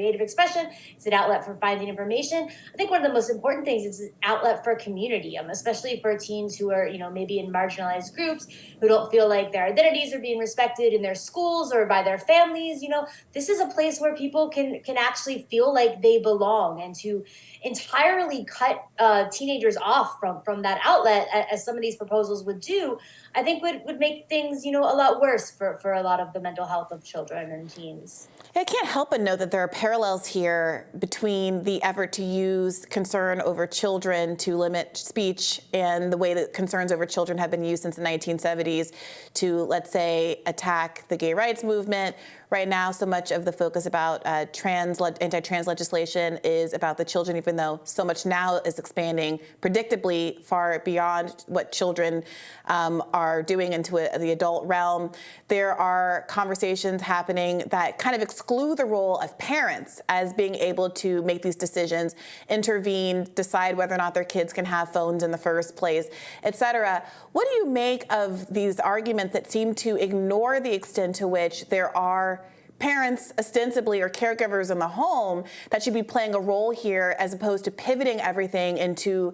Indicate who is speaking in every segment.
Speaker 1: creative expression. It's an outlet for finding information. I think one of the most important things is an outlet for community, especially for teens who are, maybe in marginalized groups, who don't feel like their identities are being respected in their schools or by their families. This is a place where people can actually feel like they belong, and to entirely cut teenagers off from that outlet, as some of these proposals would do, I think would make things, a lot worse for a lot of the mental health of children and teens.
Speaker 2: I can't help but know that there are parallels here between the effort to use concern over children to limit speech and the way that concerns over children have been used since the 1970s to, let's say, attack the gay rights movement. Right now, so much of the focus about anti-trans legislation is about the children, even though so much now is expanding predictably far beyond what children are doing into the adult realm. There are conversations happening that kind of exclude the role of parents as being able to make these decisions, intervene, decide whether or not their kids can have phones in the first place, et cetera. What do you make of these arguments that seem to ignore the extent to which there are parents ostensibly or caregivers in the home that should be playing a role here, as opposed to pivoting everything into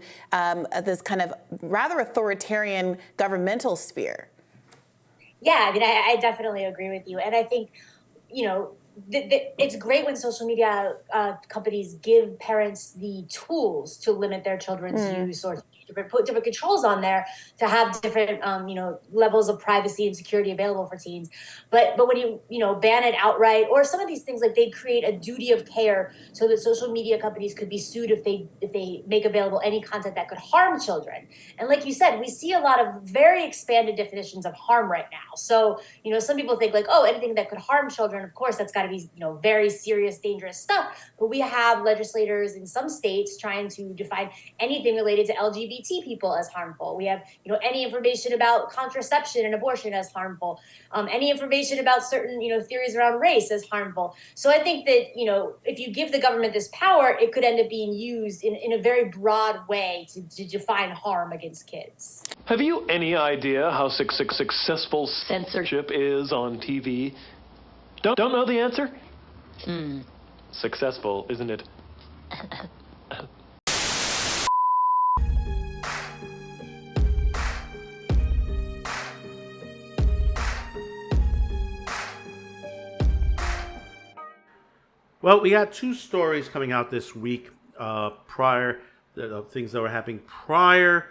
Speaker 2: this kind of rather authoritarian governmental sphere?
Speaker 1: Yeah, I mean, I definitely agree with you. And I think, it's great when social media companies give parents the tools to limit their children's use, or put different controls on there to have different, levels of privacy and security available for teens. But when you ban it outright, or some of these things, like they create a duty of care so that social media companies could be sued if they make available any content that could harm children. And like you said, we see a lot of very expanded definitions of harm right now. So, some people think like, oh, anything that could harm children, of course, that's got to be, very serious, dangerous stuff. But we have legislators in some states trying to define anything related to LGBT people as harmful. We have, any information about contraception and abortion as harmful. Any information about certain, theories around race as harmful. So I think that, if you give the government this power, it could end up being used in a very broad way to define harm against kids.
Speaker 3: Have you any idea how successful censorship is on TV? Don't know the answer? Successful, isn't it?
Speaker 4: Well, we got two stories coming out this week, things that were happening prior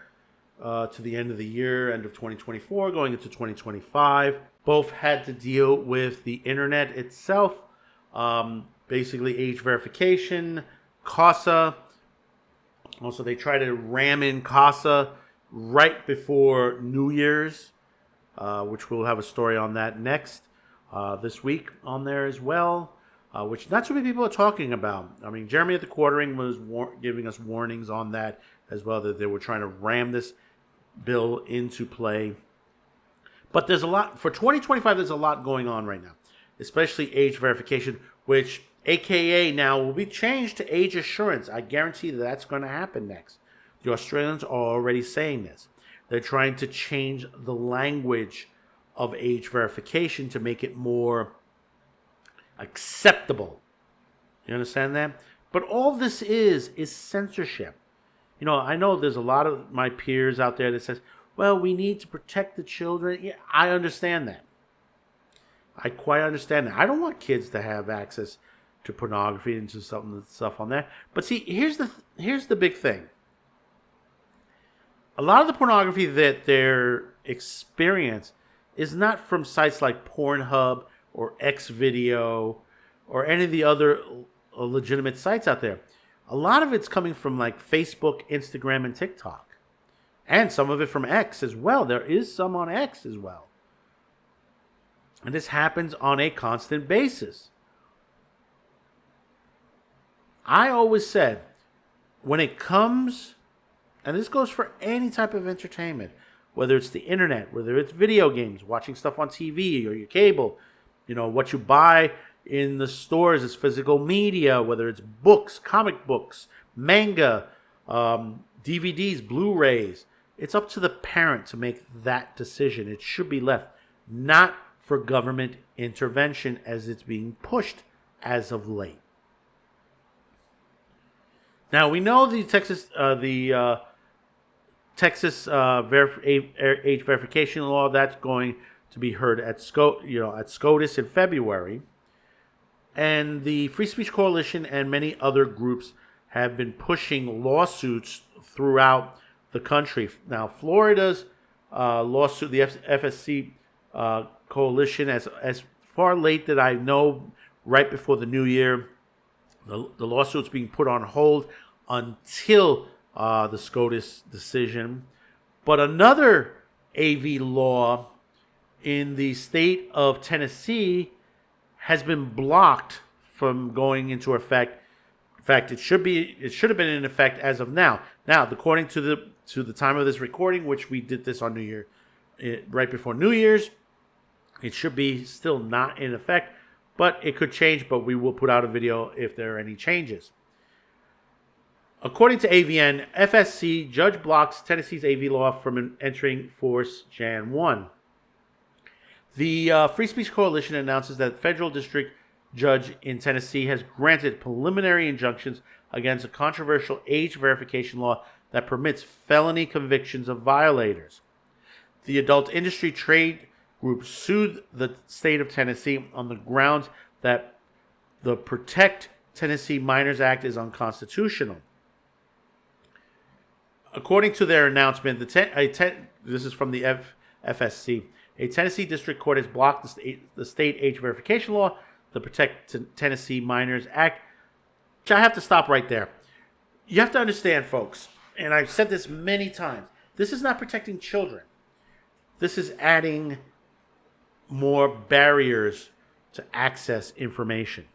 Speaker 4: to the end of the year, end of 2024, going into 2025. Both had to deal with the internet itself, basically age verification, CASA. Also, they try to ram in CASA right before New Year's, which we'll have a story on that next this week on there as well. Which not too many people are talking about. I mean, Jeremy at the Quartering was giving us warnings on that as well, that they were trying to ram this bill into play. But there's a lot, for 2025, there's a lot going on right now, especially age verification, which AKA now will be changed to age assurance. I guarantee that's going to happen next. The Australians are already saying this. They're trying to change the language of age verification to make it more acceptable. You understand that? But all this is censorship. I know there's a lot of my peers out there that says, well, we need to protect the children. Yeah, I understand that. I quite understand that. I don't want kids to have access to pornography and to stuff on there. But see, here's the big thing. A lot of the pornography that they're experience is not from sites like Pornhub or Xvideo or any of the other legitimate sites out there. A lot of it's coming from like Facebook, Instagram, and TikTok. And some of it from X as well. There is some on X as well. And this happens on a constant basis. I always said, when it comes, and this goes for any type of entertainment, whether it's the internet, whether it's video games, watching stuff on TV or your cable, what you buy in the stores is physical media, whether it's books, comic books, manga, DVDs, Blu-rays. It's up to the parent to make that decision. It should be left, not for government intervention as it's being pushed as of late. Now we know the Texas age verification law that's going to be heard at SCOTUS in February, and the Free Speech Coalition and many other groups have been pushing lawsuits throughout the country. Now, Florida's lawsuit, the FSC coalition, as far late that I know, right before the new year, the lawsuit's being put on hold until the SCOTUS decision. But another AV law in the state of Tennessee has been blocked from going into effect. In fact, it should have been in effect as of now. Now, according to the time of this recording, which we did this on New Year, right before New Year's, it should be still not in effect, but it could change. But we will put out a video if there are any changes. According to AVN, FSC judge blocks Tennessee's AV law from entering force Jan 1. The Free Speech Coalition announces that the federal district judge in Tennessee has granted preliminary injunctions against a controversial age verification law that permits felony convictions of violators. The adult industry trade group sued the state of Tennessee on the grounds that the Protect Tennessee Minors Act is unconstitutional. According to their announcement, this is from the FSC, a Tennessee district court has blocked the state age verification law, the Protect Tennessee Minors Act. I have to stop right there. You have to understand, folks, and I've said this many times, this is not protecting children. This is adding more barriers to access information.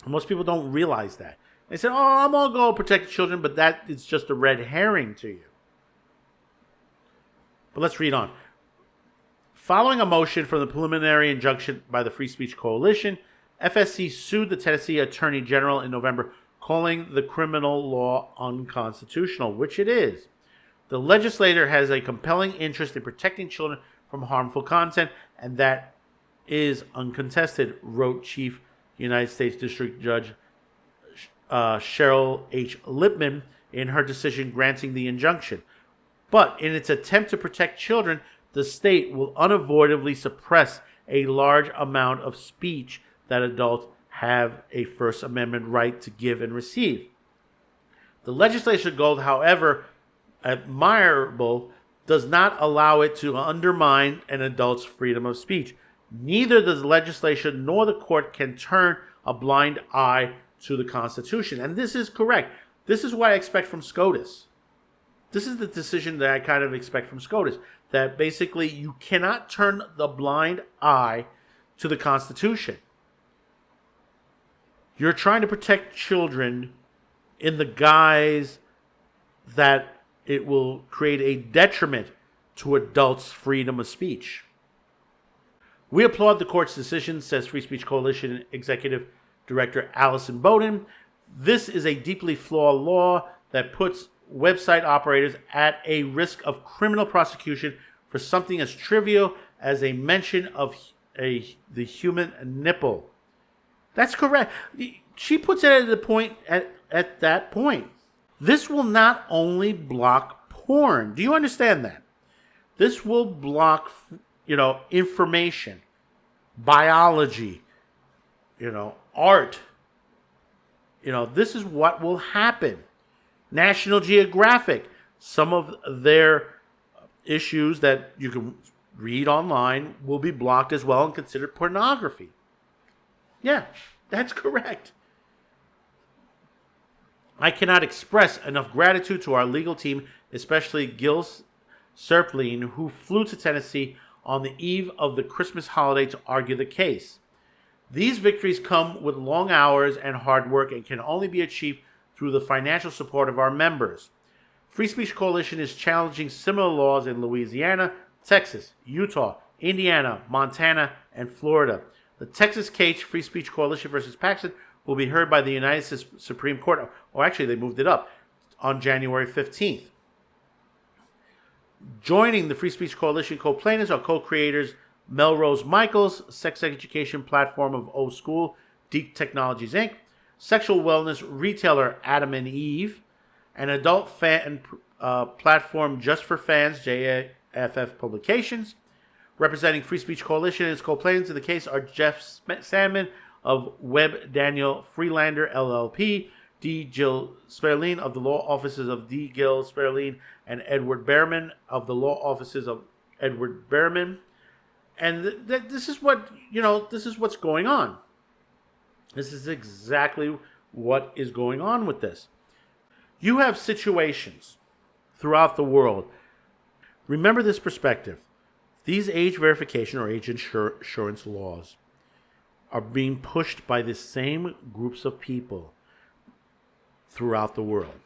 Speaker 4: Most people don't realize that. They say, oh, I'm all going to protect children, but that is just a red herring to you. But let's read on. Following a motion for the preliminary injunction by the Free Speech Coalition, FSC sued the Tennessee Attorney General in November, calling the criminal law unconstitutional, which it is. The legislator has a compelling interest in protecting children from harmful content, and that is uncontested, wrote Chief United States District Judge Cheryl H. Lipman in her decision granting the injunction. But in its attempt to protect children, the state will unavoidably suppress a large amount of speech that adults have a First Amendment right to give and receive. The legislature's goal, however admirable, does not allow it to undermine an adult's freedom of speech. Neither the legislation nor the court can turn a blind eye to the Constitution. And this is correct. This is what I expect from SCOTUS. This is the decision that I kind of expect from SCOTUS, that basically you cannot turn the blind eye to the Constitution. You're trying to protect children in the guise that it will create a detriment to adults' freedom of speech. We applaud the court's decision, says Free Speech Coalition Executive Director Allison Bowden. This is a deeply flawed law that puts website operators at a risk of criminal prosecution for something as trivial as a mention of the human nipple. That's correct. She puts it at that point. This will not only block porn. Do you understand that? This will block, information, biology, art. This is what will happen. National Geographic, some of their issues that you can read online will be blocked as well and considered pornography. Yeah, that's correct. I cannot express enough gratitude to our legal team, especially Gil Serpline, who flew to Tennessee on the eve of the Christmas holiday to argue the case. These victories come with long hours and hard work and can only be achieved through the financial support of our members. Free Speech Coalition is challenging similar laws in Louisiana, Texas, Utah, Indiana, Montana, and Florida. The Texas case, Free Speech Coalition versus Paxson, will be heard by the United States Supreme Court, or actually they moved it up, on January 15th. Joining the Free Speech Coalition co-plaintiffs are co-creators Melrose Michaels, sex education platform of O School, Deep Technologies Inc., sexual wellness retailer Adam and Eve, an adult fan platform just for fans, JFF Publications, representing Free Speech Coalition and its co-plaintiffs in the case are Jeff Sandman of Webb Daniel Freelander LLP, D. Jill Sperling of the law offices of D. Gill Sperling, and Edward Behrman of the law offices of Edward Behrman. And this is what, this is what's going on. This is exactly what is going on with this. You have situations throughout the world. Remember this perspective. These age verification or age insurance laws are being pushed by the same groups of people throughout the world.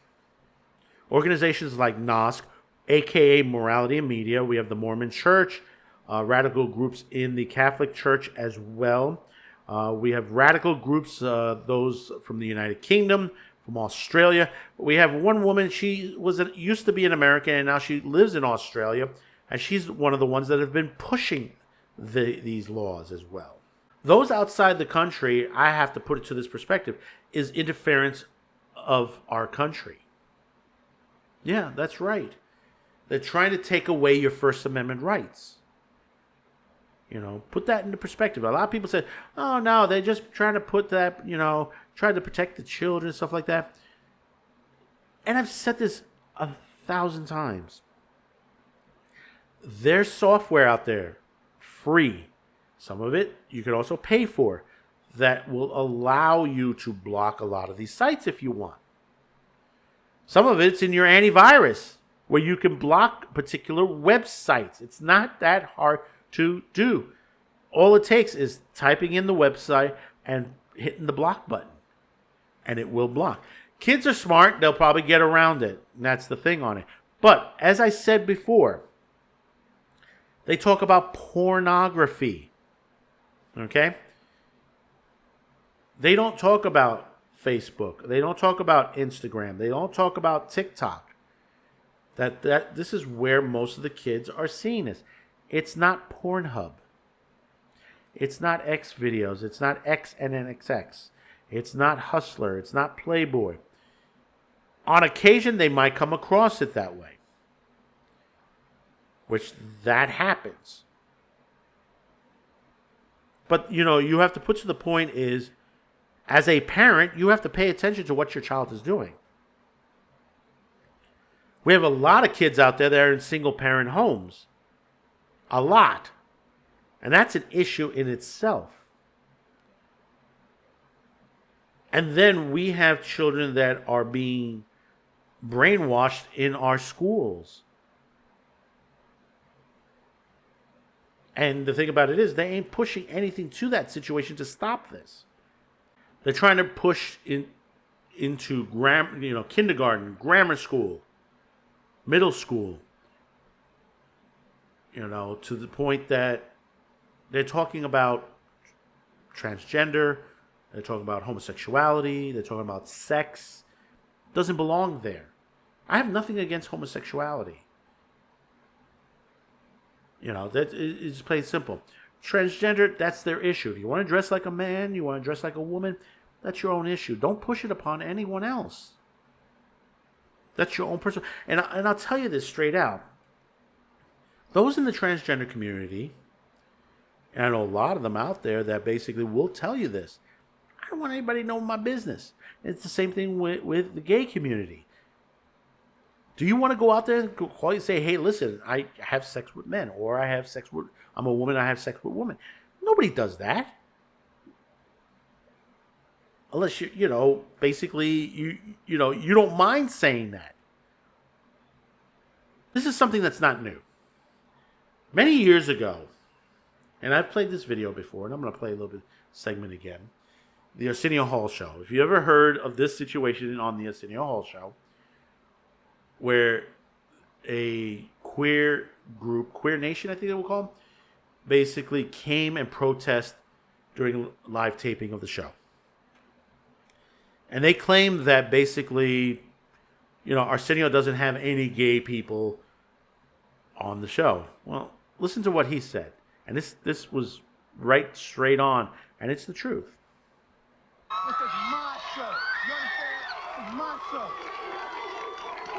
Speaker 4: Organizations like NOSC, aka Morality and Media, we have the Mormon Church, radical groups in the Catholic Church as well. We have radical groups, those from the United Kingdom, from Australia. We have one woman, she used to be an American and now she lives in Australia, and she's one of the ones that have been pushing these laws as well. Those outside the country, I have to put it to this perspective, is interference of our country. Yeah, that's right. They're trying to take away your First Amendment rights. Put that into perspective. A lot of people say, oh, no, they're just trying to put that, trying to protect the children and stuff like that. And I've said this 1,000 times. There's software out there, free. Some of it you can also pay for, that will allow you to block a lot of these sites if you want. Some of it's in your antivirus, where you can block particular websites. It's not that hard to do. All it takes is typing in the website and hitting the block button, and it will block. Kids are smart. They'll probably get around it. And that's the thing on it. But as I said before, they talk about pornography. Okay? They don't talk about Facebook. They don't talk about Instagram. They don't talk about TikTok. This is where most of the kids are seeing this. It's not Pornhub. It's not X videos. It's not XNXX. It's not Hustler. It's not Playboy. On occasion, they might come across it that way. Which that happens. But, you have to put to the point is, as a parent, you have to pay attention to what your child is doing. We have a lot of kids out there that are in single-parent homes. A lot. And that's an issue in itself. And then we have children that are being brainwashed in our schools. And the thing about it is, they ain't pushing anything to that situation to stop this. They're trying to push into kindergarten, grammar school, middle school, to the point that they're talking about transgender, they're talking about homosexuality, they're talking about sex. It doesn't belong there. I have nothing against homosexuality. That is plain simple. Transgender, that's their issue. If you want to dress like a man, you want to dress like a woman, that's your own issue. Don't push it upon anyone else. That's your own personal. And I'll tell you this straight out. Those in the transgender community, and I know a lot of them out there that basically will tell you this. I don't want anybody to know my business. It's the same thing with the gay community. Do you want to go out there and call you and say, hey, listen, I have sex with men, or I'm a woman, I have sex with women? Nobody does that. Unless basically you don't mind saying that. This is something that's not new. Many years ago, and I've played this video before, and I'm going to play a little bit segment again. The Arsenio Hall Show. If you ever heard of this situation on the Arsenio Hall Show, where a queer group, Queer Nation, I think they will call them, basically came and protest during live taping of the show. And they claimed that basically, Arsenio doesn't have any gay people on the show. Well, listen to what he said. And this was right straight on, and it's the truth.
Speaker 5: This is my show. You understand? It's my show.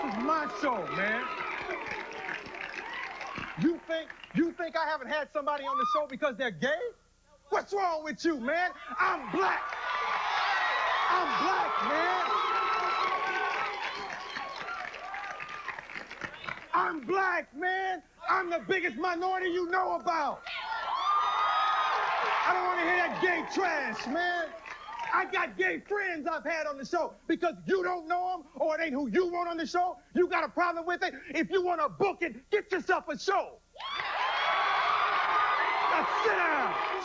Speaker 5: It's my show, man. You think I haven't had somebody on the show because they're gay? What's wrong with you, man? I'm black. I'm black, man. I'm black, man. I'm the biggest minority you know about. I don't want to hear that gay trash, man. I got gay friends I've had on the show. Because you don't know them or it ain't who you want on the show, you got a problem with it. If you want to book it, get yourself a show. Now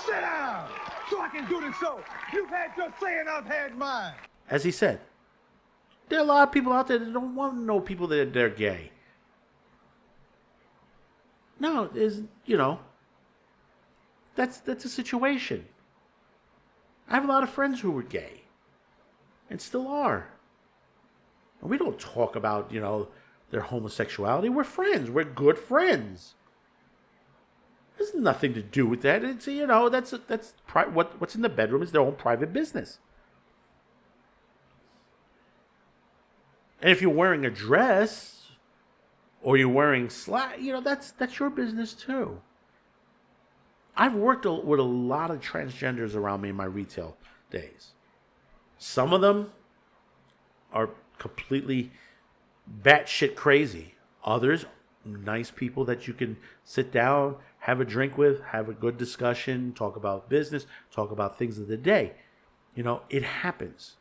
Speaker 5: sit down, so I can do the show. You've had your say and I've had mine.
Speaker 4: As he said, there are a lot of people out there that don't want to know people that they're gay. No, that's a situation. I have a lot of friends who were gay and still are. And we don't talk about, their homosexuality. We're friends. We're good friends. There's nothing to do with that. It's what's in the bedroom is their own private business. And if you're wearing a dress or you're wearing that's your business too. I've worked with a lot of transgenders around me in my retail days. Some of them are completely batshit crazy. Others, nice people that you can sit down, have a drink with, have a good discussion, talk about business, talk about things of the day. It happens.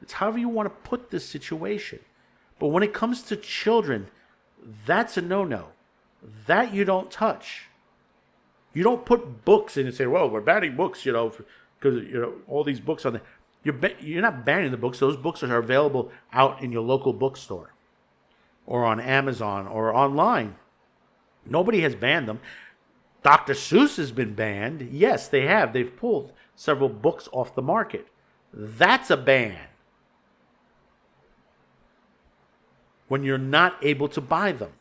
Speaker 4: It's however you want to put this situation. But when it comes to children, that's a no-no. That you don't touch. You don't put books in and say, well, we're banning books, because, all these books on there. You're not banning the books. Those books are available out in your local bookstore or on Amazon or online. Nobody has banned them. Dr. Seuss has been banned. Yes, they have. They've pulled several books off the market. That's a ban. When you're not able to buy them.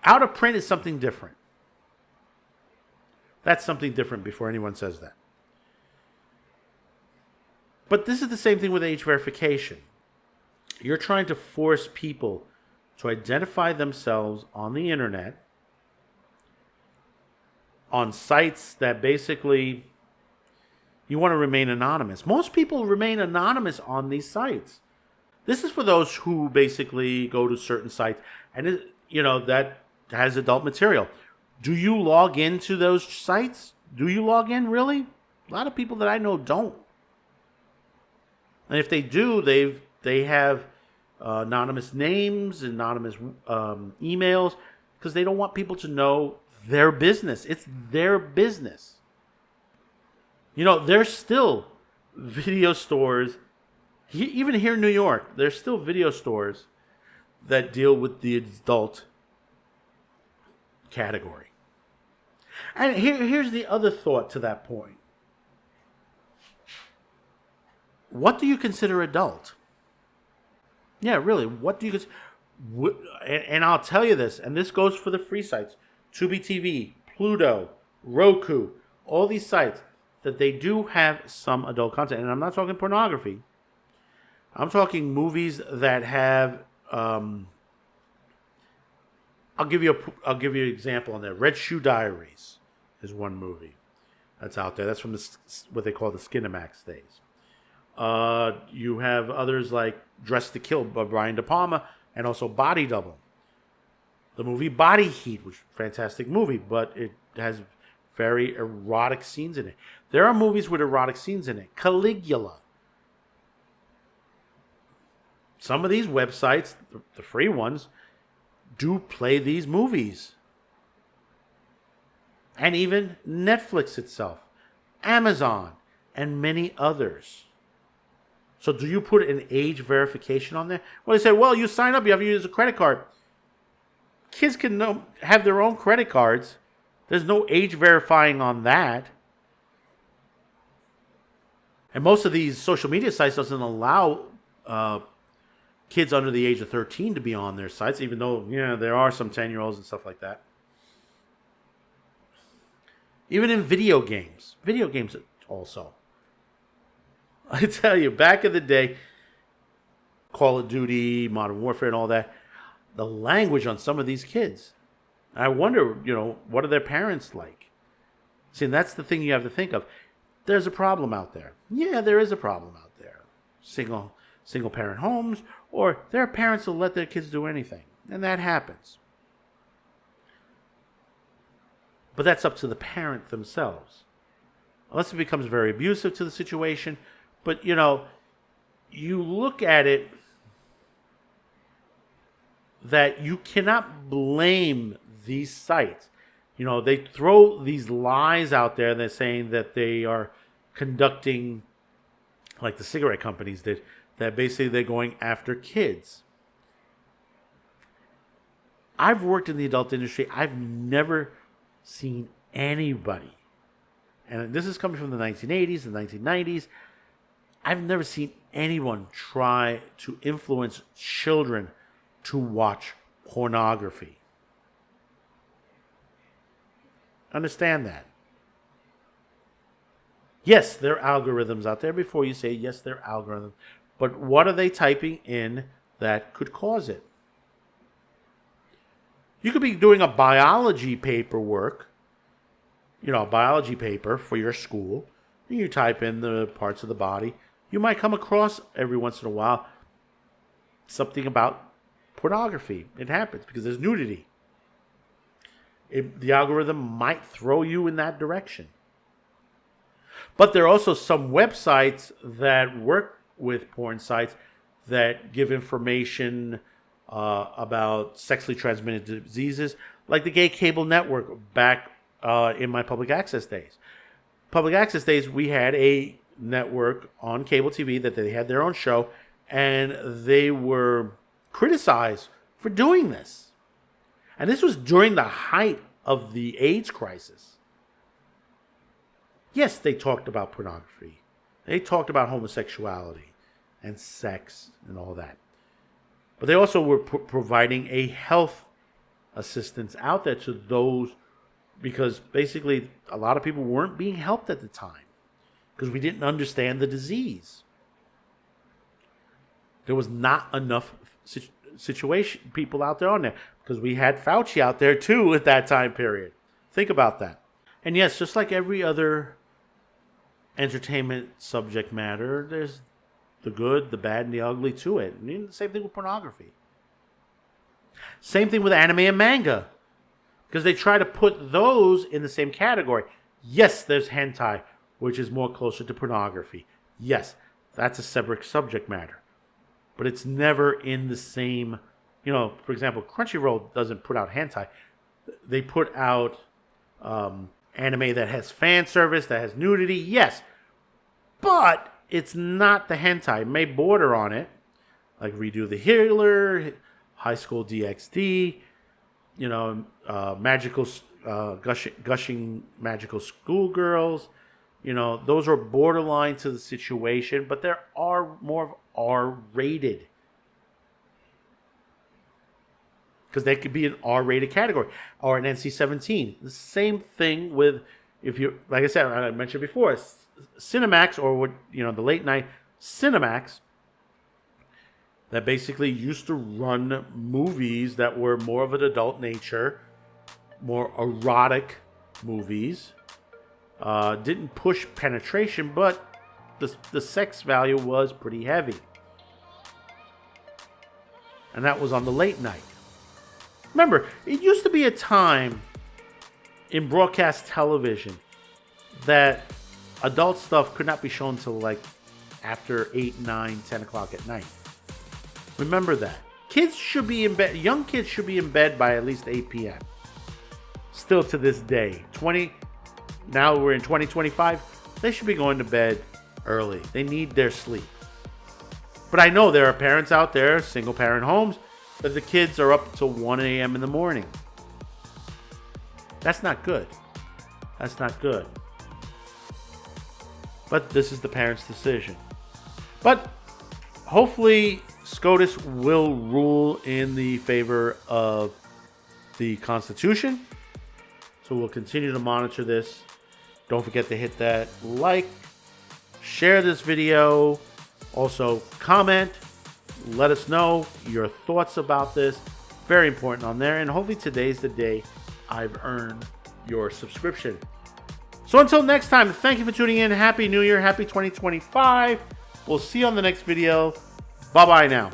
Speaker 4: Out of print is something different. That's something different before anyone says that. But this is the same thing with age verification. You're trying to force people to identify themselves on the internet, on sites that basically you want to remain anonymous. Most people remain anonymous on these sites. This is for those who basically go to certain sites and that has adult material. Do you log into those sites? Do you log in, really? A lot of people that I know don't. And if they do, they have anonymous names, anonymous emails, because they don't want people to know their business. It's their business. There's still video stores, even here in New York, there's still video stores that deal with the adult category. And here's the other thought to that point. What do you consider adult? Yeah, really, what do you consider? And I'll tell you this, and this goes for the free sites, Tubi TV, Pluto, Roku, all these sites, that they do have some adult content. And I'm not talking pornography. I'm talking movies that have I'll give you an example on there. Red Shoe Diaries is one movie that's out there. That's from what they call the Skinamax days. You have others like Dress to Kill by Brian De Palma and also Body Double. The movie Body Heat, which is a fantastic movie, but it has very erotic scenes in it. There are movies with erotic scenes in it. Caligula. Some of these websites, the free ones, do play these movies. And even Netflix itself, Amazon, and many others. So do you put an age verification on there? Well, they say, well, you sign up, you have to use a credit card. Kids can have their own credit cards. There's no age verifying on that. And most of these social media sites doesn't allow kids under the age of 13 to be on their sites, even though, there are some 10-year-olds and stuff like that. Even in video games. Video games also. I tell you, back in the day, Call of Duty, Modern Warfare and all that, the language on some of these kids. I wonder, what are their parents like? See, and that's the thing you have to think of. There's a problem out there. Yeah, there is a problem out there. Single parent homes, or there are parents who let their kids do anything. And that happens. But that's up to the parent themselves. Unless it becomes very abusive to the situation. But, you look at it that you cannot blame these sites. They throw these lies out there. They're saying that they are conducting, like the cigarette companies did, that basically they're going after kids. I've worked in the adult industry. I've never seen anybody, and this is coming from the 1980s, the 1990s, I've never seen anyone try to influence children to watch pornography. Understand that. Yes, there are algorithms out there. Before you say yes, there are algorithms. But what are they typing in that could cause it? You could be doing a biology paperwork, a biology paper for your school. And you type in the parts of the body. You might come across every once in a while something about pornography. It happens because there's nudity. The algorithm might throw you in that direction. But there are also some websites that work with porn sites that give information about sexually transmitted diseases, like the Gay Cable Network back in my public access days. Public access days, we had a network on cable TV that they had their own show, and they were criticized for doing this. And this was during the height of the AIDS crisis. Yes, they talked about pornography. They talked about homosexuality and sex and all that. But they also were providing a health assistance out there to those, because basically a lot of people weren't being helped at the time because we didn't understand the disease. There was not enough people out there on there, because we had Fauci out there too at that time period. Think about that. And yes, just like every other entertainment subject matter, there's the good, the bad, and the ugly to it. And the same thing with pornography. Same thing with anime and manga, because they try to put those in the same category. Yes, there's hentai, which is more closer to pornography. Yes, that's a separate subject matter. But it's never in the same, for example, Crunchyroll doesn't put out hentai. They put out anime that has fan service, that has nudity, yes. But it's not the hentai. It may border on it, like Redo the Healer, High School DxD, magical, gushing magical schoolgirls. Those are borderline to the situation, but there are more of R-rated. Because they could be an R-rated category or an NC-17. The same thing with, if you, like I said, I mentioned before, Cinemax, or what, the late night Cinemax, that basically used to run movies that were more of an adult nature, more erotic movies. Didn't push penetration, but the sex value was pretty heavy. And that was on the late night. Remember, it used to be a time in broadcast television that adult stuff could not be shown till like after 8, 9, 10 o'clock at night. Remember that. Kids should be in bed. Young kids should be in bed by at least 8 p.m. Still to this day. Now we're in 2025. They should be going to bed early. They need their sleep. But I know there are parents out there, single parent homes, that the kids are up till 1 a.m. in the morning. That's not good. That's not good. But this is the parents' decision. But hopefully SCOTUS will rule in the favor of the Constitution. So we'll continue to monitor this. Don't forget to hit that like, share this video, also comment, let us know your thoughts about this. Very important on there, and hopefully today's the day I've earned your subscription. So until next time, thank you for tuning in. Happy New Year, happy 2025. We'll see you on the next video. Bye-bye now.